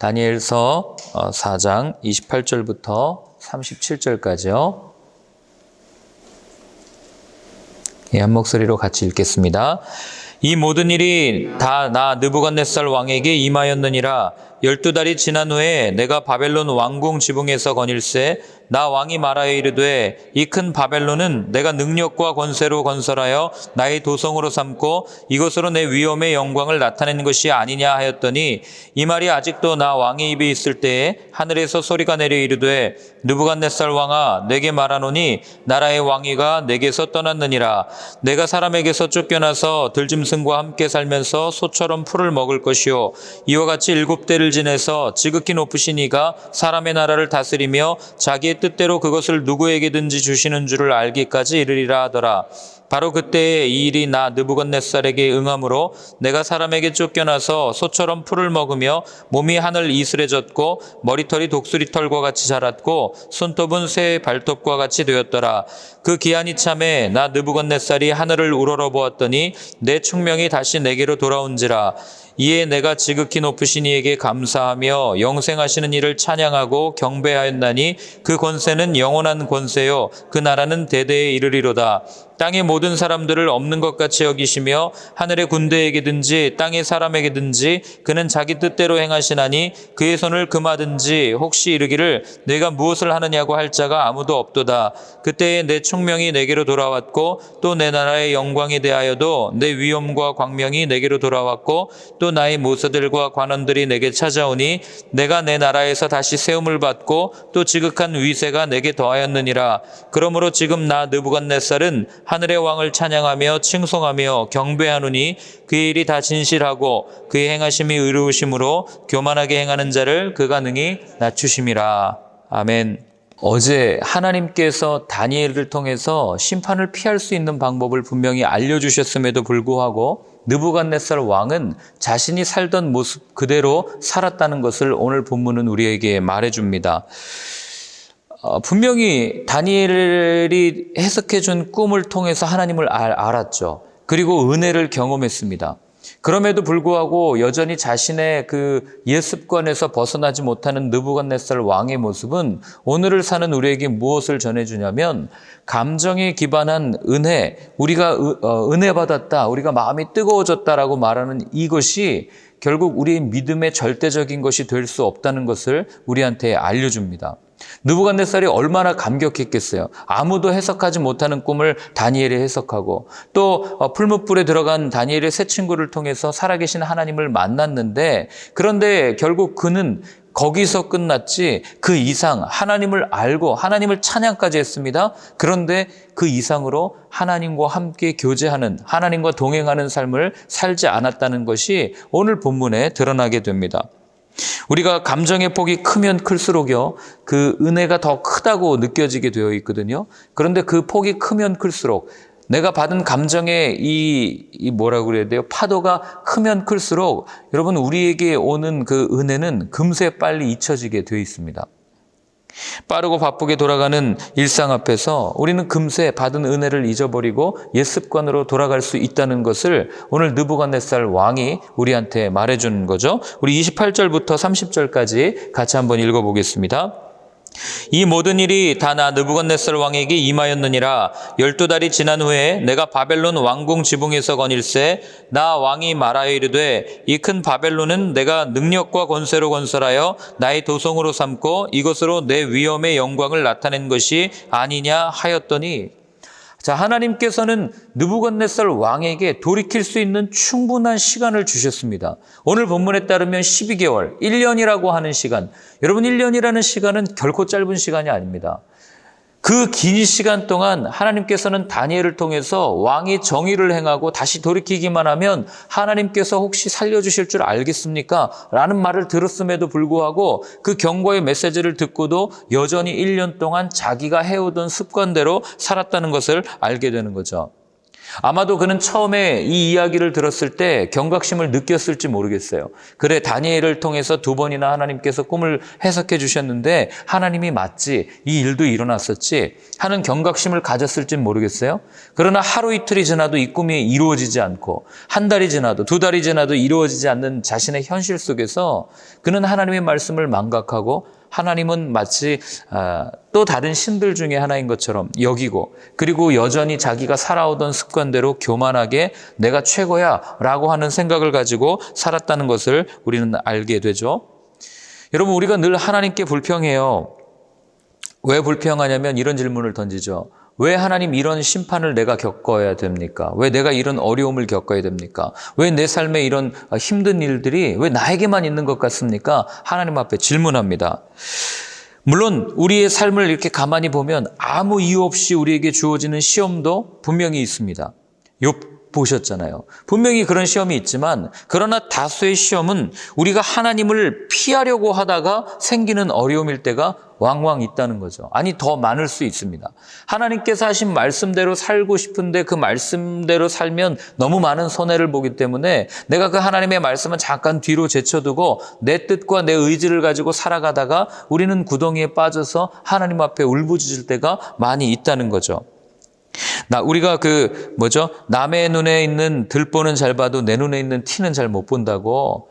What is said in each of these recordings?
다니엘서 4장 28절부터 37절까지요. 한 목소리로 같이 읽겠습니다. 이 모든 일이 다 나 느부갓네살 왕에게 임하였느니라. 12달이 지난 후에 내가 바벨론 왕궁 지붕에서 거닐세 나 왕이 말하여 이르되 이 큰 바벨론은 내가 능력과 권세로 건설하여 나의 도성으로 삼고 이것으로 내 위엄의 영광을 나타낸 것이 아니냐 하였더니 이 말이 아직도 나 왕의 입에 있을 때에 하늘에서 소리가 내려 이르되 느부갓네살 왕아 내게 말하노니 나라의 왕위가 내게서 떠났느니라. 내가 사람에게서 쫓겨나서 들짐승과 함께 살면서 소처럼 풀을 먹을 것이요 이와 같이 7대를 지내서 지극히 높으신 이가 사람의 나라를 다스리며 자기의 뜻대로 그것을 누구에게든지 주시는 줄을 알기까지 이르리라 하더라. 바로 그때에 이 일이 나 느부갓네살에게 응함으로 내가 사람에게 쫓겨나서 소처럼 풀을 먹으며 몸이 하늘 이슬해졌고 머리털이 독수리털과 같이 자랐고 손톱은 새의 발톱과 같이 되었더라. 그 기한이 참에 나 느부갓네살이 하늘을 우러러보았더니 내 충명이 다시 내게로 돌아온지라. 이에 내가 지극히 높으신 이에게 감사하며 영생하시는 이를 찬양하고 경배하였나니 그 권세는 영원한 권세요 그 나라는 대대에 이르리로다. 땅의 모든 사람들을 없는 것 같이 여기시며 하늘의 군대에게든지 땅의 사람에게든지 그는 자기 뜻대로 행하시나니 그의 손을 금하든지 혹시 이르기를 내가 무엇을 하느냐고 할 자가 아무도 없도다. 그때에 내 총명이 내게로 돌아왔고 또 내 나라의 영광에 대하여도 내 위엄과 광명이 내게로 돌아왔고 또 나의 모사들과 관원들이 내게 찾아오니 내가 내 나라에서 다시 세움을 받고 또 지극한 위세가 내게 더하였느니라. 그러므로 지금 나 느부갓네살은 하늘의 왕을 찬양하며 칭송하며 경배하노니 그의 일이 다 진실하고 그의 행하심이 의로우심으로 교만하게 행하는 자를 그가 능히 낮추심이라. 아멘. 어제 하나님께서 다니엘을 통해서 심판을 피할 수 있는 방법을 분명히 알려주셨음에도 불구하고 느부갓네살 왕은 자신이 살던 모습 그대로 살았다는 것을 오늘 본문은 우리에게 말해줍니다. 분명히 다니엘이 해석해준 꿈을 통해서 하나님을 알았죠. 그리고 은혜를 경험했습니다. 그럼에도 불구하고 여전히 자신의 그 옛 습관에서 벗어나지 못하는 느부갓네살 왕의 모습은 오늘을 사는 우리에게 무엇을 전해주냐면 감정에 기반한 은혜, 우리가 은혜 받았다, 우리가 마음이 뜨거워졌다라고 말하는 이것이 결국 우리의 믿음의 절대적인 것이 될 수 없다는 것을 우리한테 알려줍니다. 느부갓네살이 얼마나 감격했겠어요. 아무도 해석하지 못하는 꿈을 다니엘이 해석하고 또 풀무불에 들어간 다니엘의 새 친구를 통해서 살아계신 하나님을 만났는데 그런데 결국 그는 거기서 끝났지 그 이상 하나님을 알고 하나님을 찬양까지 했습니다. 그런데 그 이상으로 하나님과 함께 교제하는 하나님과 동행하는 삶을 살지 않았다는 것이 오늘 본문에 드러나게 됩니다. 우리가 감정의 폭이 크면 클수록요, 그 은혜가 더 크다고 느껴지게 되어 있거든요. 그런데 그 폭이 크면 클수록 내가 받은 감정의 뭐라고 그래야 돼요? 파도가 크면 클수록 여러분 우리에게 오는 그 은혜는 금세 빨리 잊혀지게 되어 있습니다. 빠르고 바쁘게 돌아가는 일상 앞에서 우리는 금세 받은 은혜를 잊어버리고 옛 습관으로 돌아갈 수 있다는 것을 오늘 느부갓네살 왕이 우리한테 말해주는 거죠. 우리 28절부터 30절까지 같이 한번 읽어보겠습니다. 이 모든 일이 다 나 느부갓네살 왕에게 임하였느니라. 12달이 지난 후에 내가 바벨론 왕궁 지붕에서 거닐세 나 왕이 말하여 이르되 이 큰 바벨론은 내가 능력과 권세로 건설하여 나의 도성으로 삼고 이것으로 내 위엄의 영광을 나타낸 것이 아니냐 하였더니 자, 하나님께서는 느부갓네살 왕에게 돌이킬 수 있는 충분한 시간을 주셨습니다. 오늘 본문에 따르면 12개월, 1년이라고 하는 시간. 여러분 1년이라는 시간은 결코 짧은 시간이 아닙니다. 그 긴 시간 동안 하나님께서는 다니엘을 통해서 왕이 정의를 행하고 다시 돌이키기만 하면 하나님께서 혹시 살려주실 줄 알겠습니까? 라는 말을 들었음에도 불구하고 그 경고의 메시지를 듣고도 여전히 1년 동안 자기가 해오던 습관대로 살았다는 것을 알게 되는 거죠. 아마도 그는 처음에 이 이야기를 들었을 때 경각심을 느꼈을지 모르겠어요. 그래, 다니엘을 통해서 2번이나 하나님께서 꿈을 해석해 주셨는데 하나님이 맞지, 이 일도 일어났었지 하는 경각심을 가졌을지 모르겠어요. 그러나 하루 이틀이 지나도 이 꿈이 이루어지지 않고, 한 달이 지나도 2달이 지나도 이루어지지 않는 자신의 현실 속에서 그는 하나님의 말씀을 망각하고 하나님은 마치 또 다른 신들 중에 하나인 것처럼 여기고, 그리고 여전히 자기가 살아오던 습관대로 교만하게 내가 최고야 라고 하는 생각을 가지고 살았다는 것을 우리는 알게 되죠. 여러분, 우리가 늘 하나님께 불평해요. 왜 불평하냐면 이런 질문을 던지죠. 왜 하나님 이런 심판을 내가 겪어야 됩니까? 왜 내가 이런 어려움을 겪어야 됩니까? 왜 내 삶에 이런 힘든 일들이 왜 나에게만 있는 것 같습니까? 하나님 앞에 질문합니다. 물론 우리의 삶을 이렇게 가만히 보면 아무 이유 없이 우리에게 주어지는 시험도 분명히 있습니다. 욥 보셨잖아요. 분명히 그런 시험이 있지만, 그러나 다수의 시험은 우리가 하나님을 피하려고 하다가 생기는 어려움일 때가 왕왕 있다는 거죠. 아니, 더 많을 수 있습니다. 하나님께서 하신 말씀대로 살고 싶은데 그 말씀대로 살면 너무 많은 손해를 보기 때문에 내가 그 하나님의 말씀은 잠깐 뒤로 제쳐두고 내 뜻과 내 의지를 가지고 살아가다가 우리는 구덩이에 빠져서 하나님 앞에 울부짖을 때가 많이 있다는 거죠. 우리가 남의 눈에 있는 들보는 잘 봐도 내 눈에 있는 티는 잘 못 본다고,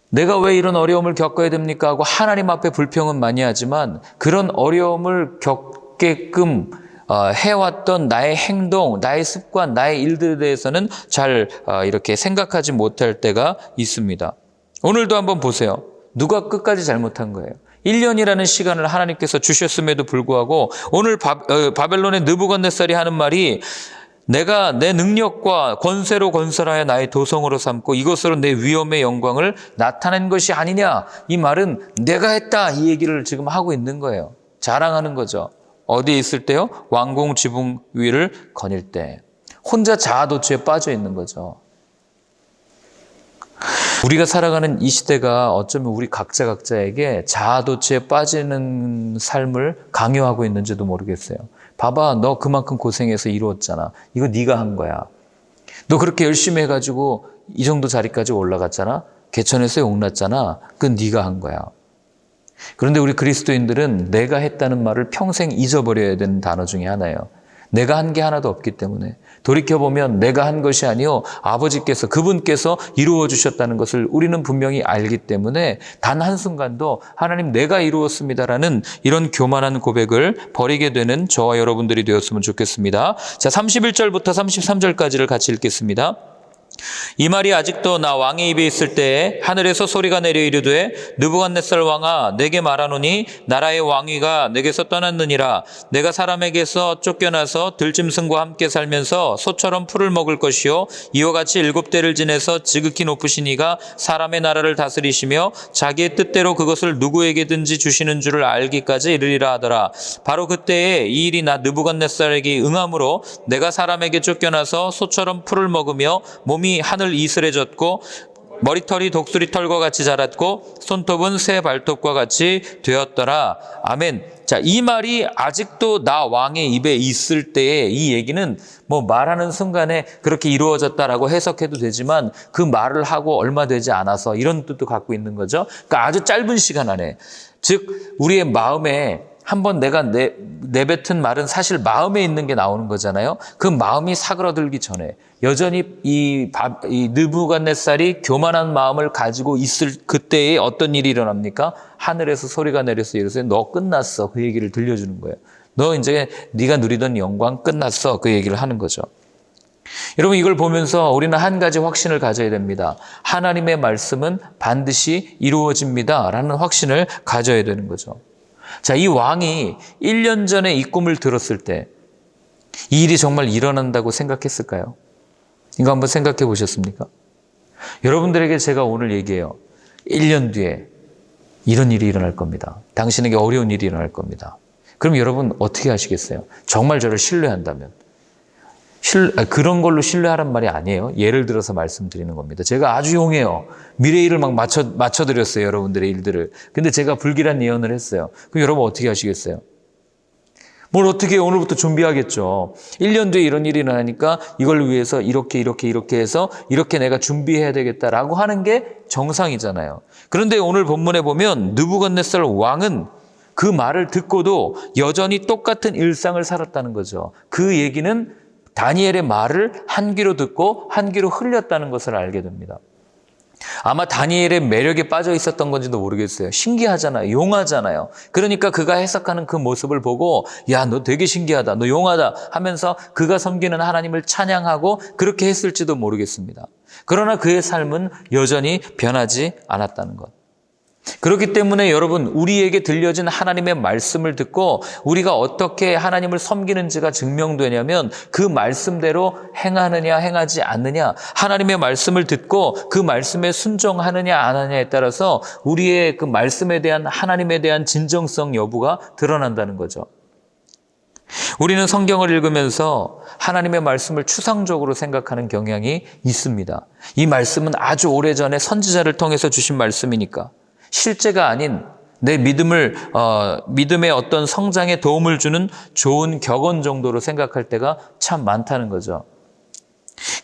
내가 왜 이런 어려움을 겪어야 됩니까 하고 하나님 앞에 불평은 많이 하지만, 그런 어려움을 겪게끔 해왔던 나의 행동, 나의 습관, 나의 일들에 대해서는 잘 이렇게 생각하지 못할 때가 있습니다. 오늘도 한번 보세요. 누가 끝까지 잘못한 거예요? 1년이라는 시간을 하나님께서 주셨음에도 불구하고 오늘 바벨론의 느부갓네살이 하는 말이, 내가 내 능력과 권세로 건설하여 나의 도성으로 삼고 이것으로 내 위엄의 영광을 나타낸 것이 아니냐. 이 말은 내가 했다, 이 얘기를 지금 하고 있는 거예요. 자랑하는 거죠. 어디에 있을 때요? 왕궁 지붕 위를 거닐 때. 혼자 자아도취에 빠져 있는 거죠. 우리가 살아가는 이 시대가 어쩌면 우리 각자에게 자아도취에 빠지는 삶을 강요하고 있는지도 모르겠어요. 봐봐, 너 그만큼 고생해서 이루었잖아. 이거 네가 한 거야. 너 그렇게 열심히 해가지고 이 정도 자리까지 올라갔잖아. 개천에서 용났잖아. 그건 네가 한 거야. 그런데 우리 그리스도인들은 내가 했다는 말을 평생 잊어버려야 되는 단어 중에 하나예요. 내가 한 게 하나도 없기 때문에 돌이켜보면 내가 한 것이 아니요 아버지께서, 그분께서 이루어 주셨다는 것을 우리는 분명히 알기 때문에 단 한순간도 하나님 내가 이루었습니다라는 이런 교만한 고백을 버리게 되는 저와 여러분들이 되었으면 좋겠습니다. 자, 31절부터 33절까지를 같이 읽겠습니다. 이 말이 아직도 나 왕의 입에 있을 때에 하늘에서 소리가 내려 이르되, 느부갓네살 왕아, 내게 말하노니 나라의 왕위가 내게서 떠났느니라. 내가 사람에게서 쫓겨나서 들짐승과 함께 살면서 소처럼 풀을 먹을 것이요, 이와 같이 7대를 지내서 지극히 높으신 이가 사람의 나라를 다스리시며 자기의 뜻대로 그것을 누구에게든지 주시는 줄을 알기까지 이르리라 하더라. 바로 그때에 이 일이 나 느부갓네살에게 응함으로 내가 사람에게 쫓겨나서 소처럼 풀을 먹으며 몸이 하늘 이슬해졌고 머리털이 독수리 털과 같이 자랐고 손톱은 새 발톱과 같이 되었더라. 아멘. 자, 이 말이 아직도 나 왕의 입에 있을 때에, 이 얘기는 말하는 순간에 그렇게 이루어졌다라고 해석해도 되지만 그 말을 하고 얼마 되지 않아서 이런 뜻도 갖고 있는 거죠. 그러니까 아주 짧은 시간 안에, 즉 우리의 마음에 한번 내가 내뱉은 말은 사실 마음에 있는 게 나오는 거잖아요. 그 마음이 사그러들기 전에 여전히 이 느부갓네살이 교만한 마음을 가지고 있을 그때에 어떤 일이 일어납니까? 하늘에서 소리가 내려서 이러세요. 너 끝났어. 그 얘기를 들려주는 거예요. 너 이제 네가 누리던 영광 끝났어. 그 얘기를 하는 거죠. 여러분, 이걸 보면서 우리는 한 가지 확신을 가져야 됩니다. 하나님의 말씀은 반드시 이루어집니다. 라는 확신을 가져야 되는 거죠. 자, 이 왕이 1년 전에 이 꿈을 들었을 때 이 일이 정말 일어난다고 생각했을까요? 이거 한번 생각해 보셨습니까? 여러분들에게 제가 오늘 얘기해요. 1년 뒤에 이런 일이 일어날 겁니다. 당신에게 어려운 일이 일어날 겁니다. 그럼 여러분 어떻게 하시겠어요? 정말 저를 신뢰한다면. 그런 걸로 신뢰하란 말이 아니에요. 예를 들어서 말씀드리는 겁니다. 제가 아주 용해요. 미래 일을 막 맞춰드렸어요. 여러분들의 일들을. 근데 제가 불길한 예언을 했어요. 그럼 여러분 어떻게 하시겠어요? 뭘 어떻게 오늘부터 준비하겠죠. 1년 뒤에 이런 일이 일어나니까 이걸 위해서 이렇게 해서 이렇게 내가 준비해야 되겠다라고 하는 게 정상이잖아요. 그런데 오늘 본문에 보면 느부갓네살 왕은 그 말을 듣고도 여전히 똑같은 일상을 살았다는 거죠. 그 얘기는 다니엘의 말을 한 귀로 듣고 한 귀로 흘렸다는 것을 알게 됩니다. 아마 다니엘의 매력에 빠져 있었던 건지도 모르겠어요. 신기하잖아요. 용하잖아요. 그러니까 그가 해석하는 그 모습을 보고 야, 너 되게 신기하다. 너 용하다 하면서 그가 섬기는 하나님을 찬양하고 그렇게 했을지도 모르겠습니다. 그러나 그의 삶은 여전히 변하지 않았다는 것. 그렇기 때문에 여러분, 우리에게 들려진 하나님의 말씀을 듣고 우리가 어떻게 하나님을 섬기는지가 증명되냐면 그 말씀대로 행하느냐 행하지 않느냐, 하나님의 말씀을 듣고 그 말씀에 순종하느냐 안 하느냐에 따라서 우리의 그 말씀에 대한 하나님에 대한 진정성 여부가 드러난다는 거죠. 우리는 성경을 읽으면서 하나님의 말씀을 추상적으로 생각하는 경향이 있습니다. 이 말씀은 아주 오래전에 선지자를 통해서 주신 말씀이니까 실제가 아닌 내 믿음의 어떤 성장에 도움을 주는 좋은 격언 정도로 생각할 때가 참 많다는 거죠.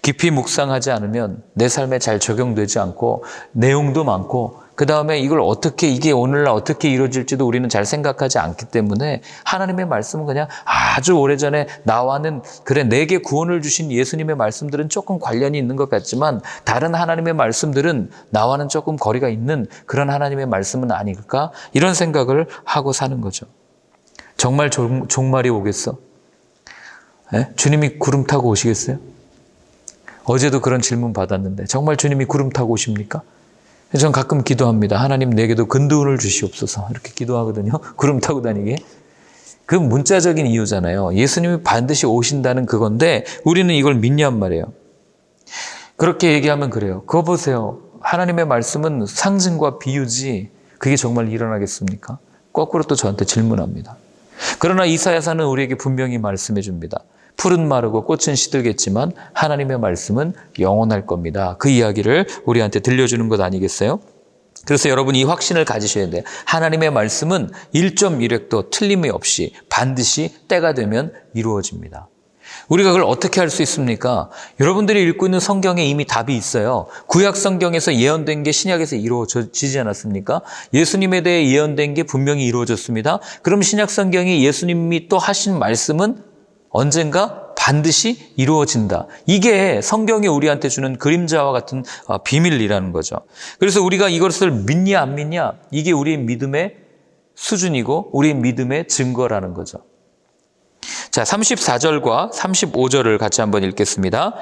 깊이 묵상하지 않으면 내 삶에 잘 적용되지 않고 내용도 많고 그 다음에 이게 오늘날 어떻게 이루어질지도 우리는 잘 생각하지 않기 때문에 하나님의 말씀은 그냥 아주 오래전에 나와는 그래 내게 구원을 주신 예수님의 말씀들은 조금 관련이 있는 것 같지만 다른 하나님의 말씀들은 나와는 조금 거리가 있는 그런 하나님의 말씀은 아닐까? 이런 생각을 하고 사는 거죠. 정말 종말이 오겠어? 주님이 구름 타고 오시겠어요? 어제도 그런 질문 받았는데 정말 주님이 구름 타고 오십니까? 전 가끔 기도합니다. 하나님 내게도 근두운을 주시옵소서. 이렇게 기도하거든요. 구름 타고 다니게. 그 문자적인 이유잖아요. 예수님이 반드시 오신다는 그건데 우리는 이걸 믿냔 말이에요. 그렇게 얘기하면 그래요. 그거 보세요. 하나님의 말씀은 상징과 비유지 그게 정말 일어나겠습니까? 거꾸로 또 저한테 질문합니다. 그러나 이사야서는 우리에게 분명히 말씀해 줍니다. 풀은 마르고 꽃은 시들겠지만 하나님의 말씀은 영원할 겁니다. 그 이야기를 우리한테 들려주는 것 아니겠어요? 그래서 여러분 이 확신을 가지셔야 돼요. 하나님의 말씀은 1.1획도 틀림이 없이 반드시 때가 되면 이루어집니다. 우리가 그걸 어떻게 할 수 있습니까? 여러분들이 읽고 있는 성경에 이미 답이 있어요. 구약 성경에서 예언된 게 신약에서 이루어지지 않았습니까? 예수님에 대해 예언된 게 분명히 이루어졌습니다. 그럼 신약 성경이 예수님이 또 하신 말씀은 언젠가 반드시 이루어진다. 이게 성경이 우리한테 주는 그림자와 같은 비밀이라는 거죠. 그래서 우리가 이것을 믿냐 안 믿냐 이게 우리의 믿음의 수준이고 우리의 믿음의 증거라는 거죠. 자, 34절과 35절을 같이 한번 읽겠습니다.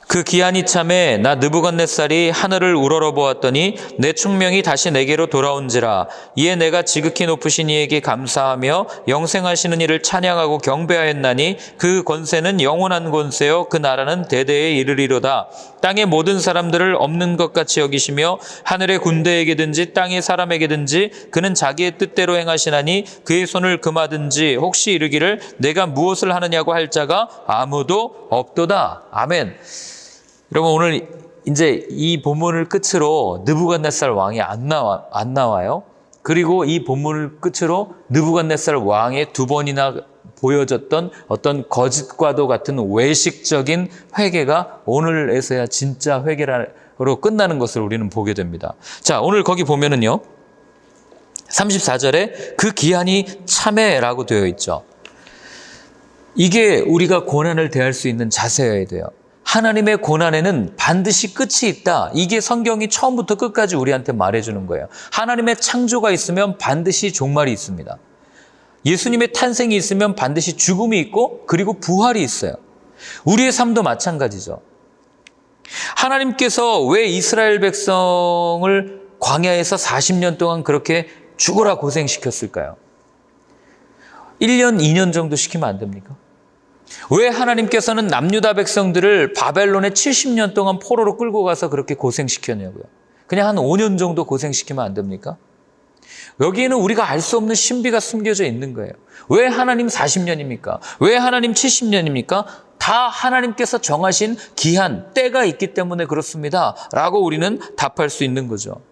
그 기한이 참에 나 느부갓네살이 하늘을 우러러보았더니 내 충명이 다시 내게로 돌아온지라. 이에 내가 지극히 높으신 이에게 감사하며 영생하시는 이를 찬양하고 경배하였나니 그 권세는 영원한 권세요 그 나라는 대대에 이르리로다. 땅의 모든 사람들을 없는 것 같이 여기시며 하늘의 군대에게든지 땅의 사람에게든지 그는 자기의 뜻대로 행하시나니 그의 손을 금하든지 혹시 이르기를 내가 무엇을 하느냐고 할 자가 아무도 없도다. 아멘. 여러분 오늘 이제 이 본문을 끝으로 느부갓네살 왕이 안 나와요. 그리고 이 본문을 끝으로 느부갓네살 왕의 두 번이나 보여졌던 어떤 거짓과도 같은 외식적인 회개가 오늘에서야 진짜 회개로 끝나는 것을 우리는 보게 됩니다. 자, 오늘 거기 보면은요. 34절에 그 기한이 참에라고 되어 있죠. 이게 우리가 고난을 대할 수 있는 자세여야 돼요. 하나님의 고난에는 반드시 끝이 있다. 이게 성경이 처음부터 끝까지 우리한테 말해주는 거예요. 하나님의 창조가 있으면 반드시 종말이 있습니다. 예수님의 탄생이 있으면 반드시 죽음이 있고 그리고 부활이 있어요. 우리의 삶도 마찬가지죠. 하나님께서 왜 이스라엘 백성을 광야에서 40년 동안 그렇게 죽어라 고생시켰을까요? 1년, 2년 정도 시키면 안 됩니까? 왜 하나님께서는 남유다 백성들을 바벨론에 70년 동안 포로로 끌고 가서 그렇게 고생시켰냐고요. 그냥 한 5년 정도 고생시키면 안 됩니까? 여기에는 우리가 알 수 없는 신비가 숨겨져 있는 거예요. 왜 하나님 40년입니까? 왜 하나님 70년입니까? 다 하나님께서 정하신 기한, 때가 있기 때문에 그렇습니다. 라고 우리는 답할 수 있는 거죠.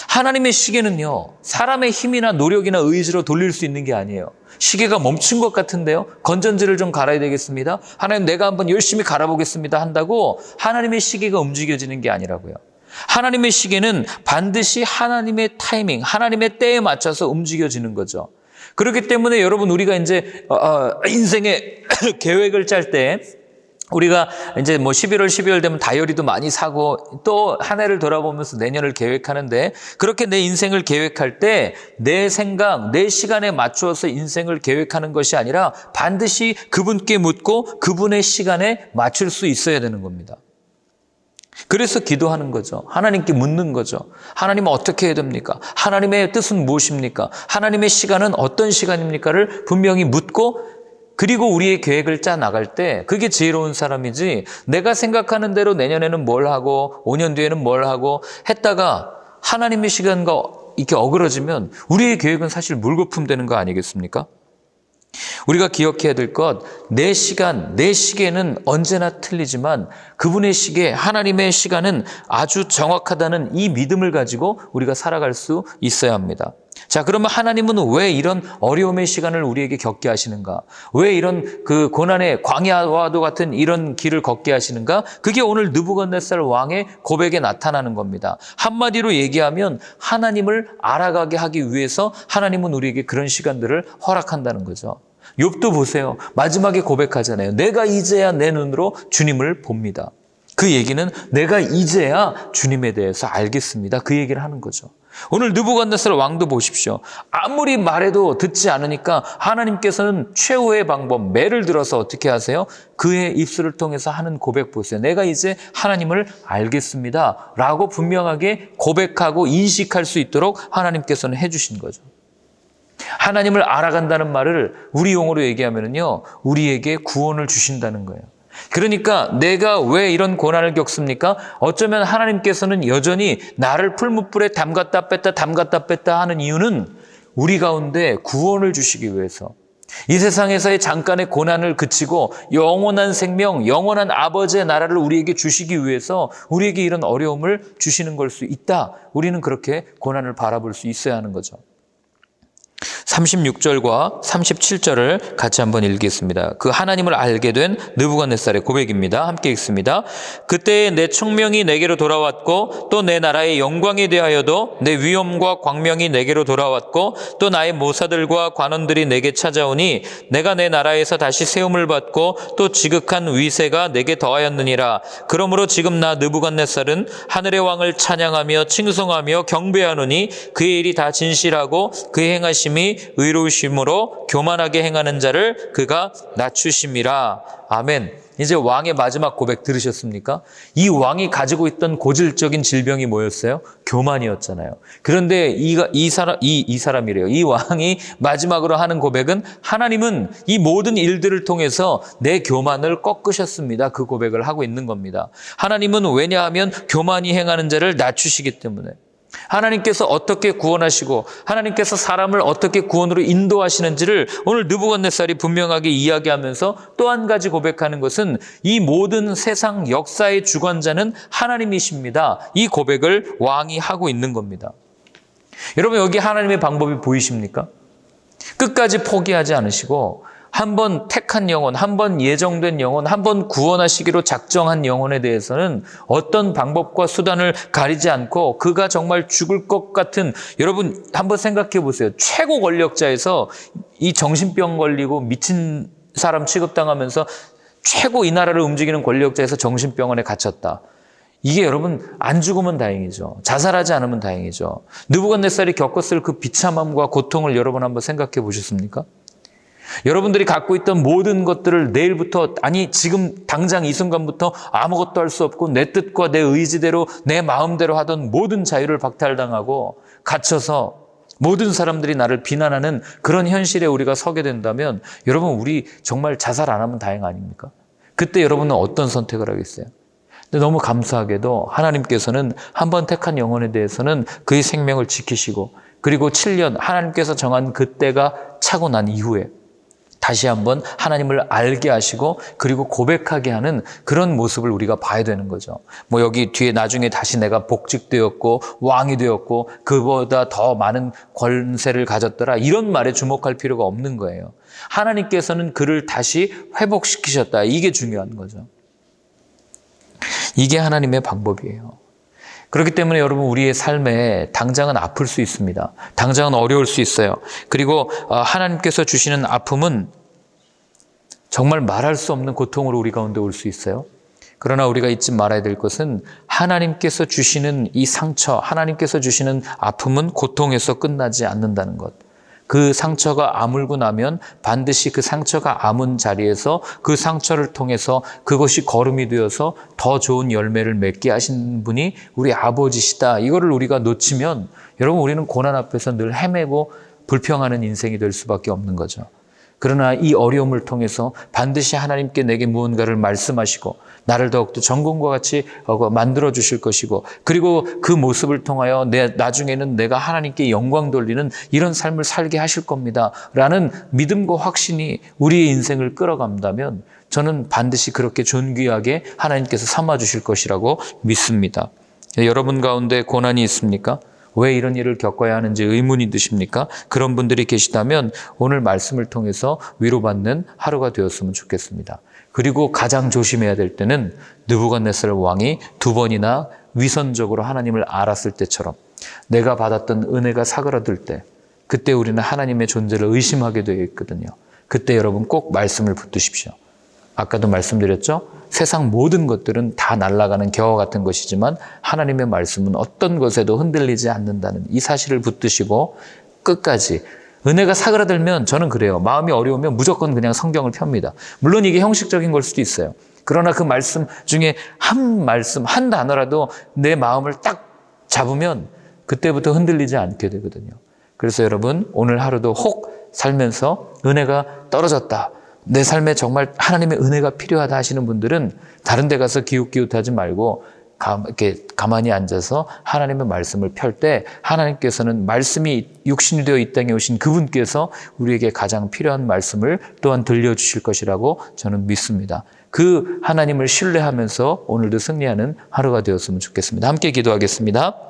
하나님의 시계는요, 사람의 힘이나 노력이나 의지로 돌릴 수 있는 게 아니에요. 시계가 멈춘 것 같은데요. 건전지를 좀 갈아야 되겠습니다. 하나님, 내가 한번 열심히 갈아보겠습니다 한다고 하나님의 시계가 움직여지는 게 아니라고요. 하나님의 시계는 반드시 하나님의 타이밍, 하나님의 때에 맞춰서 움직여지는 거죠. 그렇기 때문에 여러분, 우리가 이제 인생의 계획을 짤 때, 우리가 이제 뭐 11월, 12월 되면 다이어리도 많이 사고 또 한 해를 돌아보면서 내년을 계획하는데, 그렇게 내 인생을 계획할 때 내 생각, 내 시간에 맞추어서 인생을 계획하는 것이 아니라 반드시 그분께 묻고 그분의 시간에 맞출 수 있어야 되는 겁니다. 그래서 기도하는 거죠. 하나님께 묻는 거죠. 하나님, 어떻게 해야 됩니까? 하나님의 뜻은 무엇입니까? 하나님의 시간은 어떤 시간입니까를 분명히 묻고, 그리고 우리의 계획을 짜 나갈 때 그게 지혜로운 사람이지, 내가 생각하는 대로 내년에는 뭘 하고 5년 뒤에는 뭘 하고 했다가 하나님의 시간과 이렇게 어그러지면 우리의 계획은 사실 물거품 되는 거 아니겠습니까? 우리가 기억해야 될 것, 내 시간, 내 시계는 언제나 틀리지만 그분의 시계, 하나님의 시간은 아주 정확하다는 이 믿음을 가지고 우리가 살아갈 수 있어야 합니다. 자, 그러면 하나님은 왜 이런 어려움의 시간을 우리에게 겪게 하시는가? 왜 이런 그 고난의 광야와도 같은 이런 길을 걷게 하시는가? 그게 오늘 느부갓네살 왕의 고백에 나타나는 겁니다. 한마디로 얘기하면 하나님을 알아가게 하기 위해서 하나님은 우리에게 그런 시간들을 허락한다는 거죠. 욥도 보세요. 마지막에 고백하잖아요. 내가 이제야 내 눈으로 주님을 봅니다. 그 얘기는 내가 이제야 주님에 대해서 알겠습니다. 그 얘기를 하는 거죠. 오늘 느부갓네살 왕도 보십시오. 아무리 말해도 듣지 않으니까 하나님께서는 최후의 방법, 매를 들어서 어떻게 하세요? 그의 입술을 통해서 하는 고백 보세요. 내가 이제 하나님을 알겠습니다 라고 분명하게 고백하고 인식할 수 있도록 하나님께서는 해주신 거죠. 하나님을 알아간다는 말을 우리 용어로 얘기하면요, 우리에게 구원을 주신다는 거예요. 그러니까 내가 왜 이런 고난을 겪습니까? 어쩌면 하나님께서는 여전히 나를 풀무불에 담갔다 뺐다 하는 이유는 우리 가운데 구원을 주시기 위해서, 이 세상에서의 잠깐의 고난을 그치고 영원한 생명, 영원한 아버지의 나라를 우리에게 주시기 위해서 우리에게 이런 어려움을 주시는 걸 수 있다. 우리는 그렇게 고난을 바라볼 수 있어야 하는 거죠. 36절과 37절을 같이 한번 읽겠습니다. 그 하나님을 알게 된 느부갓네살의 고백입니다. 함께 읽습니다. 그때에 내 총명이 내게로 돌아왔고 또 내 나라의 영광에 대하여도 내 위엄과 광명이 내게로 돌아왔고 또 나의 모사들과 관원들이 내게 찾아오니 내가 내 나라에서 다시 세움을 받고 또 지극한 위세가 내게 더하였느니라. 그러므로 지금 나 느부갓네살은 하늘의 왕을 찬양하며 칭송하며 경배하노니 그의 일이 다 진실하고 그의 행하심이 의로우심으로 교만하게 행하는 자를 그가 낮추심이라. 아멘. 이제 왕의 마지막 고백 들으셨습니까? 이 왕이 가지고 있던 고질적인 질병이 뭐였어요? 교만이었잖아요. 그런데 이 사람이래요. 이 왕이 마지막으로 하는 고백은 하나님은 이 모든 일들을 통해서 내 교만을 꺾으셨습니다. 그 고백을 하고 있는 겁니다. 하나님은 왜냐하면 교만이 행하는 자를 낮추시기 때문에. 하나님께서 어떻게 구원하시고 하나님께서 사람을 어떻게 구원으로 인도하시는지를 오늘 느부갓네살이 분명하게 이야기하면서 또 한 가지 고백하는 것은 이 모든 세상 역사의 주관자는 하나님이십니다. 이 고백을 왕이 하고 있는 겁니다. 여러분, 여기 하나님의 방법이 보이십니까? 끝까지 포기하지 않으시고 한번 택한 영혼, 한번 예정된 영혼, 한번 구원하시기로 작정한 영혼에 대해서는 어떤 방법과 수단을 가리지 않고 그가 정말 죽을 것 같은, 여러분 한번 생각해 보세요. 최고 권력자에서 이 정신병 걸리고 미친 사람 취급당하면서 최고 이 나라를 움직이는 권력자에서 정신병원에 갇혔다. 이게 여러분 안 죽으면 다행이죠. 자살하지 않으면 다행이죠. 느부갓네살이 겪었을 그 비참함과 고통을 여러분 한번 생각해 보셨습니까? 여러분들이 갖고 있던 모든 것들을 내일부터, 아니 지금 당장 이 순간부터 아무것도 할 수 없고 내 뜻과 내 의지대로 내 마음대로 하던 모든 자유를 박탈당하고 갇혀서 모든 사람들이 나를 비난하는 그런 현실에 우리가 서게 된다면 여러분, 우리 정말 자살 안 하면 다행 아닙니까? 그때 여러분은 어떤 선택을 하겠어요? 근데 너무 감사하게도 하나님께서는 한번 택한 영혼에 대해서는 그의 생명을 지키시고, 그리고 7년 하나님께서 정한 그때가 차고 난 이후에 다시 한번 하나님을 알게 하시고 그리고 고백하게 하는 그런 모습을 우리가 봐야 되는 거죠. 뭐 여기 뒤에 나중에 다시 내가 복직되었고 왕이 되었고 그보다 더 많은 권세를 가졌더라 이런 말에 주목할 필요가 없는 거예요. 하나님께서는 그를 다시 회복시키셨다. 이게 중요한 거죠. 이게 하나님의 방법이에요. 그렇기 때문에 여러분 우리의 삶에 당장은 아플 수 있습니다. 당장은 어려울 수 있어요. 그리고 하나님께서 주시는 아픔은 정말 말할 수 없는 고통으로 우리 가운데 올 수 있어요. 그러나 우리가 잊지 말아야 될 것은 하나님께서 주시는 이 상처, 하나님께서 주시는 아픔은 고통에서 끝나지 않는다는 것. 그 상처가 아물고 나면 반드시 그 상처가 아문 자리에서 그 상처를 통해서 그것이 거름이 되어서 더 좋은 열매를 맺게 하신 분이 우리 아버지시다. 이거를 우리가 놓치면 여러분 우리는 고난 앞에서 늘 헤매고 불평하는 인생이 될 수밖에 없는 거죠. 그러나 이 어려움을 통해서 반드시 하나님께 내게 무언가를 말씀하시고 나를 더욱더 전공과 같이 만들어 주실 것이고 그리고 그 모습을 통하여 나중에는 내가 하나님께 영광 돌리는 이런 삶을 살게 하실 겁니다. 라는 믿음과 확신이 우리의 인생을 끌어간다면 저는 반드시 그렇게 존귀하게 하나님께서 삼아 주실 것이라고 믿습니다. 여러분 가운데 고난이 있습니까? 왜 이런 일을 겪어야 하는지 의문이 드십니까? 그런 분들이 계시다면 오늘 말씀을 통해서 위로받는 하루가 되었으면 좋겠습니다. 그리고 가장 조심해야 될 때는 느부갓네살 왕이 2번이나 위선적으로 하나님을 알았을 때처럼 내가 받았던 은혜가 사그라들 때 그때 우리는 하나님의 존재를 의심하게 되어 있거든요. 그때 여러분 꼭 말씀을 붙드십시오. 아까도 말씀드렸죠? 세상 모든 것들은 다 날아가는 겨와 같은 것이지만 하나님의 말씀은 어떤 것에도 흔들리지 않는다는 이 사실을 붙드시고 끝까지 은혜가 사그라들면 저는 그래요. 마음이 어려우면 무조건 그냥 성경을 펴니다. 물론 이게 형식적인 걸 수도 있어요. 그러나 그 말씀 중에 한 말씀, 한 단어라도 내 마음을 딱 잡으면 그때부터 흔들리지 않게 되거든요. 그래서 여러분 오늘 하루도 혹 살면서 은혜가 떨어졌다. 내 삶에 정말 하나님의 은혜가 필요하다 하시는 분들은 다른 데 가서 기웃기웃하지 말고 이렇게 가만히 앉아서 하나님의 말씀을 펼 때 하나님께서는 말씀이 육신이 되어 이 땅에 오신 그분께서 우리에게 가장 필요한 말씀을 또한 들려주실 것이라고 저는 믿습니다. 그 하나님을 신뢰하면서 오늘도 승리하는 하루가 되었으면 좋겠습니다. 함께 기도하겠습니다.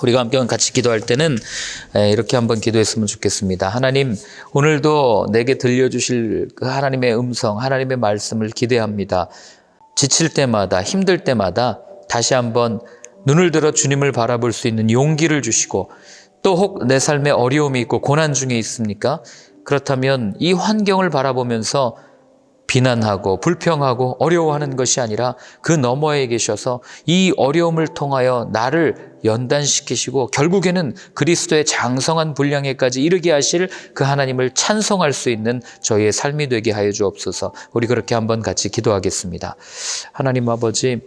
우리가 함께 같이 기도할 때는 이렇게 한번 기도했으면 좋겠습니다. 하나님, 오늘도 내게 들려주실 그 하나님의 음성, 하나님의 말씀을 기대합니다. 지칠 때마다, 힘들 때마다 다시 한번 눈을 들어 주님을 바라볼 수 있는 용기를 주시고 또 혹 내 삶에 어려움이 있고 고난 중에 있습니까? 그렇다면 이 환경을 바라보면서 비난하고 불평하고 어려워하는 것이 아니라 그 너머에 계셔서 이 어려움을 통하여 나를 연단시키시고 결국에는 그리스도의 장성한 분량에까지 이르게 하실 그 하나님을 찬송할 수 있는 저희의 삶이 되게 하여 주옵소서. 우리 그렇게 한번 같이 기도하겠습니다. 하나님 아버지,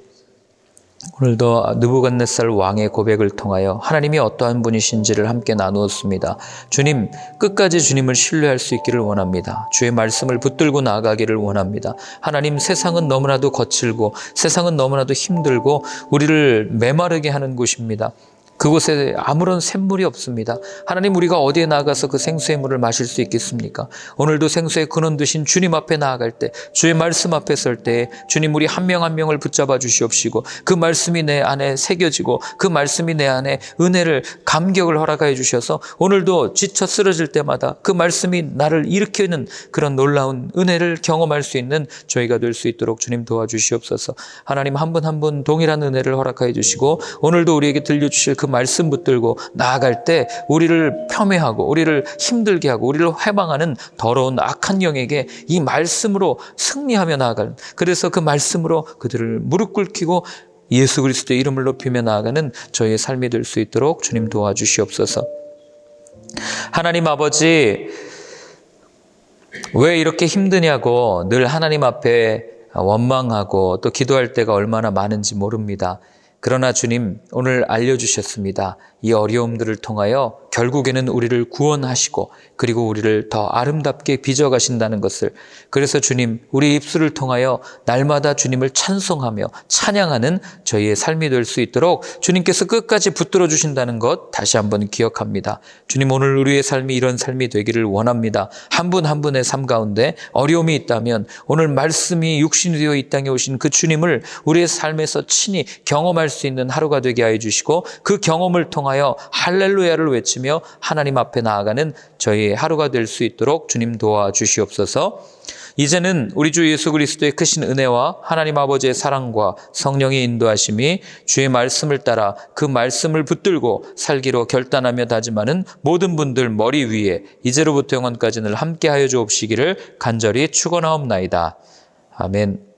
오늘도 느부갓네살 왕의 고백을 통하여 하나님이 어떠한 분이신지를 함께 나누었습니다. 주님, 끝까지 주님을 신뢰할 수 있기를 원합니다. 주의 말씀을 붙들고 나아가기를 원합니다. 하나님, 세상은 너무나도 거칠고 세상은 너무나도 힘들고 우리를 메마르게 하는 곳입니다. 그곳에 아무런 샘물이 없습니다. 하나님, 우리가 어디에 나가서 그 생수의 물을 마실 수 있겠습니까? 오늘도 생수의 근원 되신 주님 앞에 나아갈 때, 주의 말씀 앞에 설 때 주님, 우리 한 명 한 명을 붙잡아 주시옵시고 그 말씀이 내 안에 새겨지고 그 말씀이 내 안에 은혜를, 감격을 허락하여 주셔서 오늘도 지쳐 쓰러질 때마다 그 말씀이 나를 일으키는 그런 놀라운 은혜를 경험할 수 있는 저희가 될 수 있도록 주님 도와주시옵소서. 하나님, 한 분 한 분 동일한 은혜를 허락하여 주시고 오늘도 우리에게 들려주실 그 말씀 붙들고 나아갈 때 우리를 폄훼하고 우리를 힘들게 하고 우리를 회방하는 더러운 악한 영에게 이 말씀으로 승리하며 나아가는, 그래서 그 말씀으로 그들을 무릎 꿇히고 예수 그리스도의 이름을 높이며 나아가는 저희의 삶이 될 수 있도록 주님 도와주시옵소서. 하나님 아버지, 왜 이렇게 힘드냐고 늘 하나님 앞에 원망하고 또 기도할 때가 얼마나 많은지 모릅니다. 그러나 주님, 오늘 알려주셨습니다. 이 어려움들을 통하여 결국에는 우리를 구원하시고 그리고 우리를 더 아름답게 빚어가신다는 것을, 그래서 주님, 우리 입술을 통하여 날마다 주님을 찬송하며 찬양하는 저희의 삶이 될 수 있도록 주님께서 끝까지 붙들어 주신다는 것 다시 한번 기억합니다. 주님, 오늘 우리의 삶이 이런 삶이 되기를 원합니다. 한 분 한 분의 삶 가운데 어려움이 있다면 오늘 말씀이 육신이 되어 이 땅에 오신 그 주님을 우리의 삶에서 친히 경험할 수 있는 하루가 되게 하여 주시고, 그 경험을 통하여 할렐루야를 외치며 하나님 앞에 나아가는 저희의 하루가 될 수 있도록 주님 도와주시옵소서. 이제는 우리 주 예수 그리스도의 크신 은혜와 하나님 아버지의 사랑과 성령의 인도하심이 주의 말씀을 따라 그 말씀을 붙들고 살기로 결단하며 다짐하는 모든 분들 머리 위에 이제로부터 영원까지 늘 함께하여 주옵시기를 간절히 축원하옵나이다. 아멘.